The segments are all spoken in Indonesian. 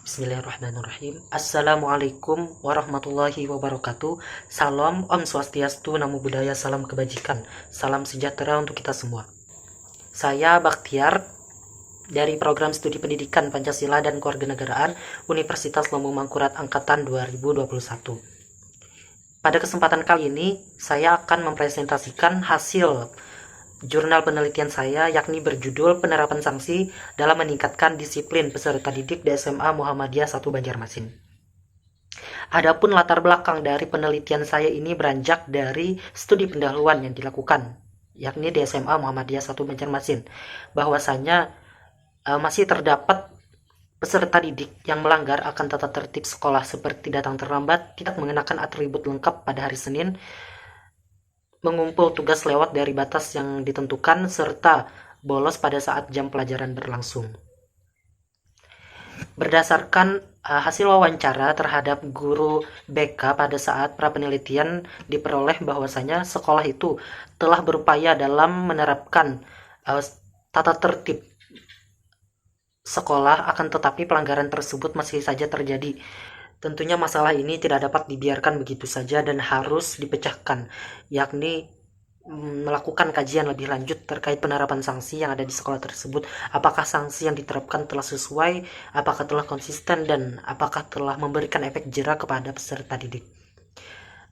Bismillahirrahmanirrahim. Assalamualaikum warahmatullahi wabarakatuh. Salam, Om Swastiastu, Namo Buddhaya, salam kebajikan. Salam sejahtera untuk kita semua. Saya Baktiar dari Program Studi Pendidikan Pancasila dan Kewarganegaraan Universitas Lambung Mangkurat Angkatan 2021. Pada kesempatan kali ini, saya akan mempresentasikan hasil jurnal penelitian saya, yakni berjudul Penerapan Sanksi dalam Meningkatkan Disiplin Peserta Didik di SMA Muhammadiyah 1 Banjarmasin. Adapun latar belakang dari penelitian saya ini beranjak dari studi pendahuluan yang dilakukan, yakni di SMA Muhammadiyah 1 Banjarmasin, bahwasanya masih terdapat peserta didik yang melanggar akan tata tertib sekolah seperti datang terlambat, tidak mengenakan atribut lengkap pada hari Senin, mengumpul tugas lewat dari batas yang ditentukan, serta bolos pada saat jam pelajaran berlangsung. Berdasarkan hasil wawancara terhadap guru BK pada saat prapenelitian, diperoleh bahwasanya sekolah itu telah berupaya dalam menerapkan tata tertib sekolah, akan tetapi pelanggaran tersebut masih saja terjadi. Tentunya masalah ini tidak dapat dibiarkan begitu saja dan harus dipecahkan, yakni melakukan kajian lebih lanjut terkait penerapan sanksi yang ada di sekolah tersebut. Apakah sanksi yang diterapkan telah sesuai, apakah telah konsisten, dan apakah telah memberikan efek jera kepada peserta didik.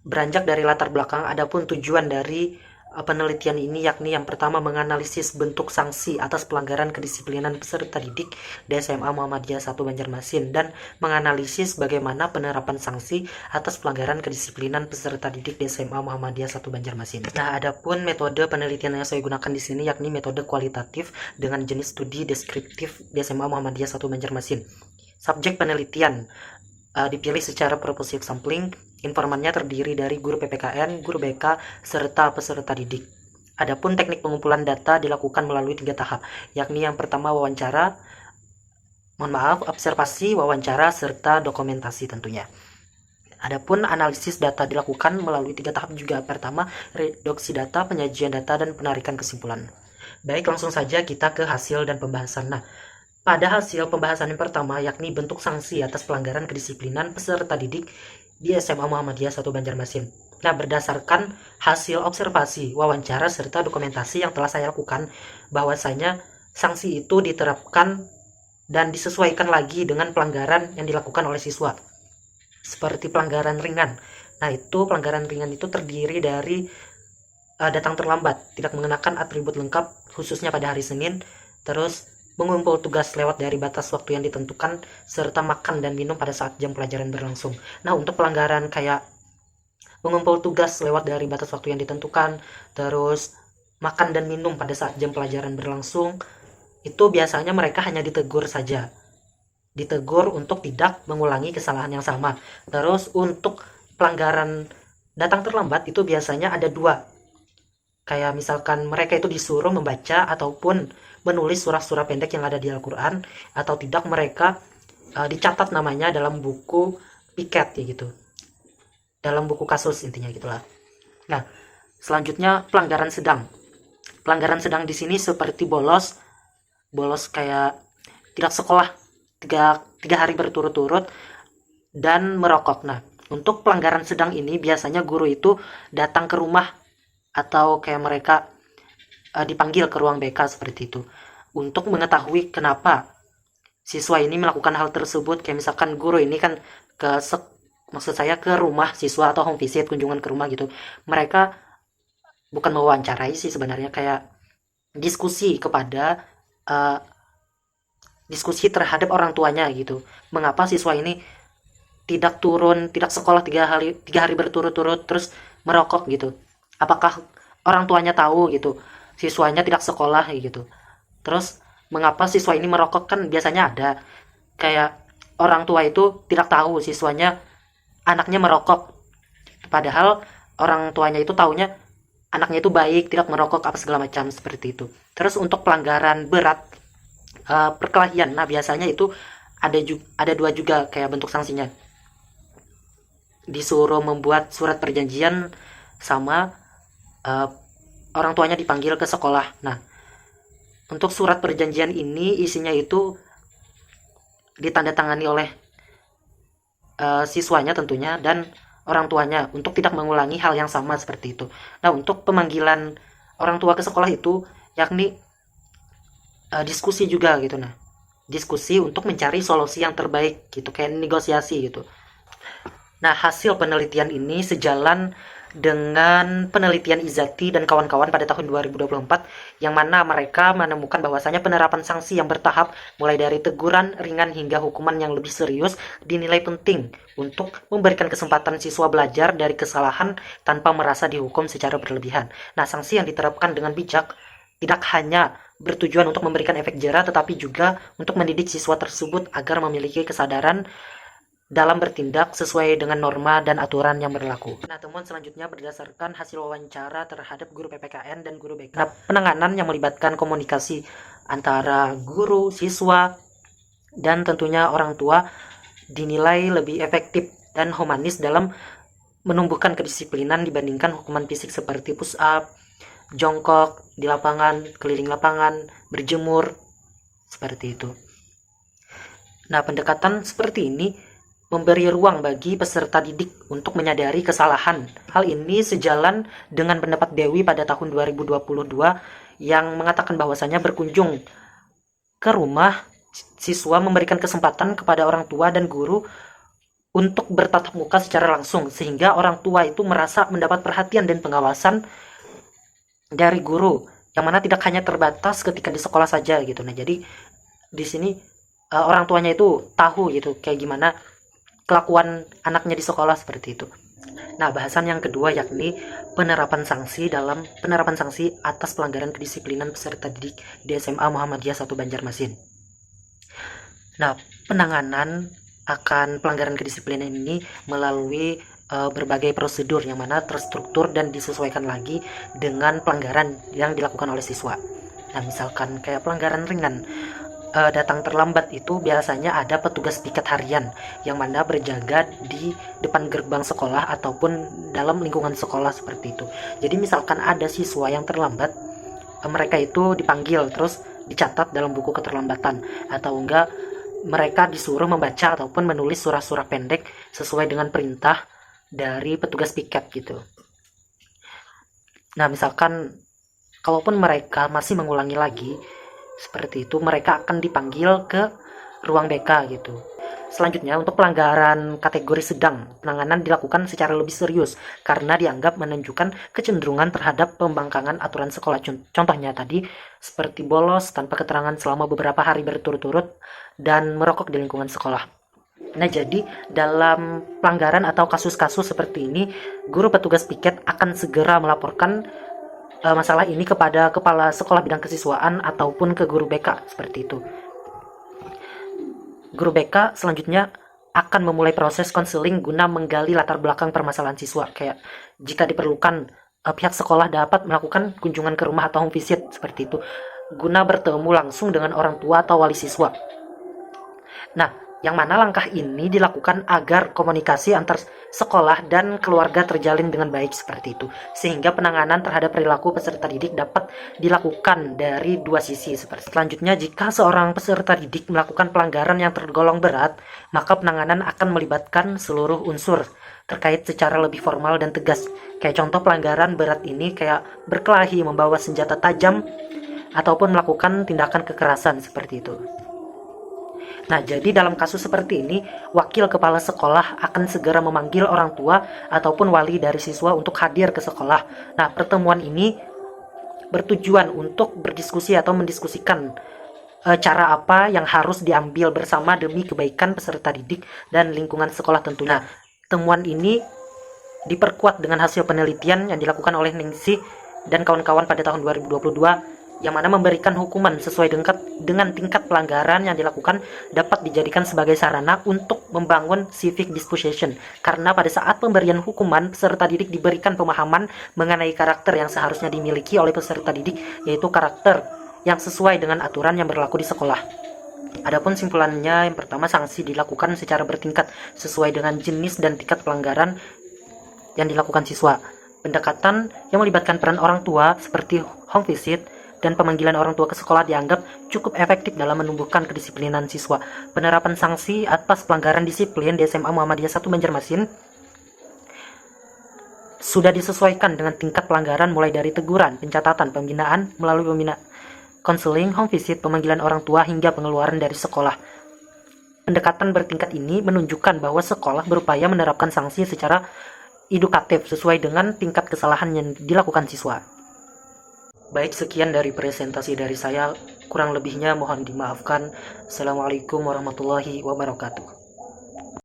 Beranjak dari latar belakang, adapun tujuan dari penelitian ini yakni yang pertama menganalisis bentuk sanksi atas pelanggaran kedisiplinan peserta didik di SMA Muhammadiyah 1 Banjarmasin dan menganalisis bagaimana penerapan sanksi atas pelanggaran kedisiplinan peserta didik di SMA Muhammadiyah 1 Banjarmasin. Nah, adapun metode penelitian yang saya gunakan di sini yakni metode kualitatif dengan jenis studi deskriptif di SMA Muhammadiyah 1 Banjarmasin. Subjek penelitian dipilih secara proporsi sampling. Informannya terdiri dari guru PPKN, guru BK, serta peserta didik. Adapun teknik pengumpulan data dilakukan melalui 3 tahap, yakni yang pertama observasi, wawancara, serta dokumentasi tentunya. Adapun analisis data dilakukan melalui 3 tahap juga. Pertama, reduksi data, penyajian data, dan penarikan kesimpulan. Baik, langsung saja kita ke hasil dan pembahasan. Nah, pada hasil pembahasan yang pertama, yakni bentuk sanksi atas pelanggaran kedisiplinan peserta didik di SMA Muhammadiyah 1 Banjarmasin. Nah, berdasarkan hasil observasi, wawancara, serta dokumentasi yang telah saya lakukan, bahwasanya sanksi itu diterapkan dan disesuaikan lagi dengan pelanggaran yang dilakukan oleh siswa. Seperti pelanggaran ringan. Nah, itu pelanggaran ringan itu terdiri dari datang terlambat, tidak mengenakan atribut lengkap khususnya pada hari Senin, terus mengumpul tugas lewat dari batas waktu yang ditentukan, serta makan dan minum pada saat jam pelajaran berlangsung. Nah, untuk pelanggaran kayak mengumpul tugas lewat dari batas waktu yang ditentukan, terus makan dan minum pada saat jam pelajaran berlangsung, itu biasanya mereka hanya ditegur saja. Ditegur untuk tidak mengulangi kesalahan yang sama. Terus untuk pelanggaran datang terlambat itu biasanya ada 2. Kayak misalkan mereka itu disuruh membaca ataupun menulis surah-surah pendek yang ada di Al-Quran, atau tidak mereka dicatat namanya dalam buku piket ya gitu, dalam buku kasus intinya gitulah. Nah, selanjutnya pelanggaran sedang. Pelanggaran sedang di sini seperti bolos kayak tidak sekolah tiga hari berturut-turut dan merokok. Nah, untuk pelanggaran sedang ini biasanya guru itu datang ke rumah atau kayak mereka dipanggil ke ruang BK seperti itu untuk mengetahui kenapa siswa ini melakukan hal tersebut. Kayak misalkan guru ini kan ke rumah siswa atau home visit, kunjungan ke rumah gitu. Mereka bukan mewawancarai sih sebenarnya, kayak diskusi terhadap orang tuanya gitu. Mengapa siswa ini tidak sekolah 3 hari berturut-turut terus merokok gitu. Apakah orang tuanya tahu gitu siswanya tidak sekolah gitu. Terus mengapa siswa ini merokok, kan biasanya ada kayak orang tua itu tidak tahu siswanya anaknya merokok, padahal orang tuanya itu taunya anaknya itu baik, tidak merokok apa segala macam seperti itu. Terus untuk pelanggaran berat perkelahian, nah biasanya itu ada 2 juga kayak bentuk sanksinya. Disuruh membuat surat perjanjian sama orang tuanya dipanggil ke sekolah. Nah, untuk surat perjanjian ini isinya itu ditandatangani oleh siswanya tentunya dan orang tuanya untuk tidak mengulangi hal yang sama seperti itu. Nah, untuk pemanggilan orang tua ke sekolah itu yakni diskusi juga gitu. Nah, diskusi untuk mencari solusi yang terbaik gitu, kayak negosiasi gitu. Nah, hasil penelitian ini sejalan dengan penelitian Izzati dan kawan-kawan pada tahun 2024 yang mana mereka menemukan bahwasanya penerapan sanksi yang bertahap mulai dari teguran ringan hingga hukuman yang lebih serius dinilai penting untuk memberikan kesempatan siswa belajar dari kesalahan tanpa merasa dihukum secara berlebihan. Nah, sanksi yang diterapkan dengan bijak tidak hanya bertujuan untuk memberikan efek jera tetapi juga untuk mendidik siswa tersebut agar memiliki kesadaran dalam bertindak sesuai dengan norma dan aturan yang berlaku. Nah, temuan selanjutnya berdasarkan hasil wawancara terhadap guru PPKN dan guru BK. Nah, penanganan yang melibatkan komunikasi antara guru, siswa, dan tentunya orang tua dinilai lebih efektif dan humanis dalam menumbuhkan kedisiplinan dibandingkan hukuman fisik seperti push up, jongkok di lapangan, keliling lapangan, berjemur, seperti itu. Nah, pendekatan seperti ini memberi ruang bagi peserta didik untuk menyadari kesalahan. Hal ini sejalan dengan pendapat Dewi pada tahun 2022 yang mengatakan bahwasanya berkunjung ke rumah siswa memberikan kesempatan kepada orang tua dan guru untuk bertatap muka secara langsung sehingga orang tua itu merasa mendapat perhatian dan pengawasan dari guru yang mana tidak hanya terbatas ketika di sekolah saja gitu. Nah, jadi di sini orang tuanya itu tahu gitu kayak gimana kelakuan anaknya di sekolah seperti itu. Nah, bahasan yang kedua yakni penerapan sanksi atas pelanggaran kedisiplinan peserta didik di SMA Muhammadiyah 1 Banjarmasin. Nah, penanganan akan pelanggaran kedisiplinan ini melalui berbagai prosedur yang mana terstruktur dan disesuaikan lagi dengan pelanggaran yang dilakukan oleh siswa. Nah, misalkan kayak pelanggaran ringan, datang terlambat itu biasanya ada petugas piket harian yang mana berjaga di depan gerbang sekolah ataupun dalam lingkungan sekolah seperti itu. Jadi misalkan ada siswa yang terlambat, mereka itu dipanggil terus dicatat dalam buku keterlambatan, atau enggak mereka disuruh membaca ataupun menulis surah-surah pendek sesuai dengan perintah dari petugas piket gitu. Nah, misalkan kalaupun mereka masih mengulangi lagi seperti itu, mereka akan dipanggil ke ruang BK gitu. Selanjutnya, untuk pelanggaran kategori sedang, penanganan dilakukan secara lebih serius karena dianggap menunjukkan kecenderungan terhadap pembangkangan aturan sekolah. Contohnya tadi seperti bolos tanpa keterangan selama beberapa hari berturut-turut dan merokok di lingkungan sekolah. Nah, jadi dalam pelanggaran atau kasus-kasus seperti ini, guru petugas piket akan segera melaporkan masalah ini kepada kepala sekolah bidang kesiswaan ataupun ke guru BK seperti itu. Guru BK selanjutnya akan memulai proses konseling guna menggali latar belakang permasalahan siswa. Kayak jika diperlukan, pihak sekolah dapat melakukan kunjungan ke rumah atau home visit seperti itu guna bertemu langsung dengan orang tua atau wali siswa. Nah, yang mana langkah ini dilakukan agar komunikasi antar sekolah dan keluarga terjalin dengan baik seperti itu, sehingga penanganan terhadap perilaku peserta didik dapat dilakukan dari dua sisi. Selanjutnya, jika seorang peserta didik melakukan pelanggaran yang tergolong berat, maka penanganan akan melibatkan seluruh unsur terkait secara lebih formal dan tegas. Kayak contoh pelanggaran berat ini kayak berkelahi, membawa senjata tajam, ataupun melakukan tindakan kekerasan seperti itu. Nah, jadi dalam kasus seperti ini, wakil kepala sekolah akan segera memanggil orang tua ataupun wali dari siswa untuk hadir ke sekolah. Nah, pertemuan ini bertujuan untuk berdiskusi atau mendiskusikan cara apa yang harus diambil bersama demi kebaikan peserta didik dan lingkungan sekolah tentunya. Nah, temuan ini diperkuat dengan hasil penelitian yang dilakukan oleh Ningsih dan kawan-kawan pada tahun 2022 yang mana memberikan hukuman sesuai dengan tingkat pelanggaran yang dilakukan dapat dijadikan sebagai sarana untuk membangun civic disposition, karena pada saat pemberian hukuman peserta didik diberikan pemahaman mengenai karakter yang seharusnya dimiliki oleh peserta didik, yaitu karakter yang sesuai dengan aturan yang berlaku di sekolah. Adapun simpulannya, yang pertama, sanksi dilakukan secara bertingkat sesuai dengan jenis dan tingkat pelanggaran yang dilakukan siswa. Pendekatan yang melibatkan peran orang tua seperti home visit dan pemanggilan orang tua ke sekolah dianggap cukup efektif dalam menumbuhkan kedisiplinan siswa. Penerapan sanksi atas pelanggaran disiplin di SMA Muhammadiyah 1 Banjarmasin sudah disesuaikan dengan tingkat pelanggaran mulai dari teguran, pencatatan, pembinaan melalui konseling, home visit, pemanggilan orang tua hingga pengeluaran dari sekolah. Pendekatan bertingkat ini menunjukkan bahwa sekolah berupaya menerapkan sanksi secara edukatif sesuai dengan tingkat kesalahan yang dilakukan siswa. Baik, sekian dari presentasi dari saya. Kurang lebihnya mohon dimaafkan. Assalamualaikum warahmatullahi wabarakatuh.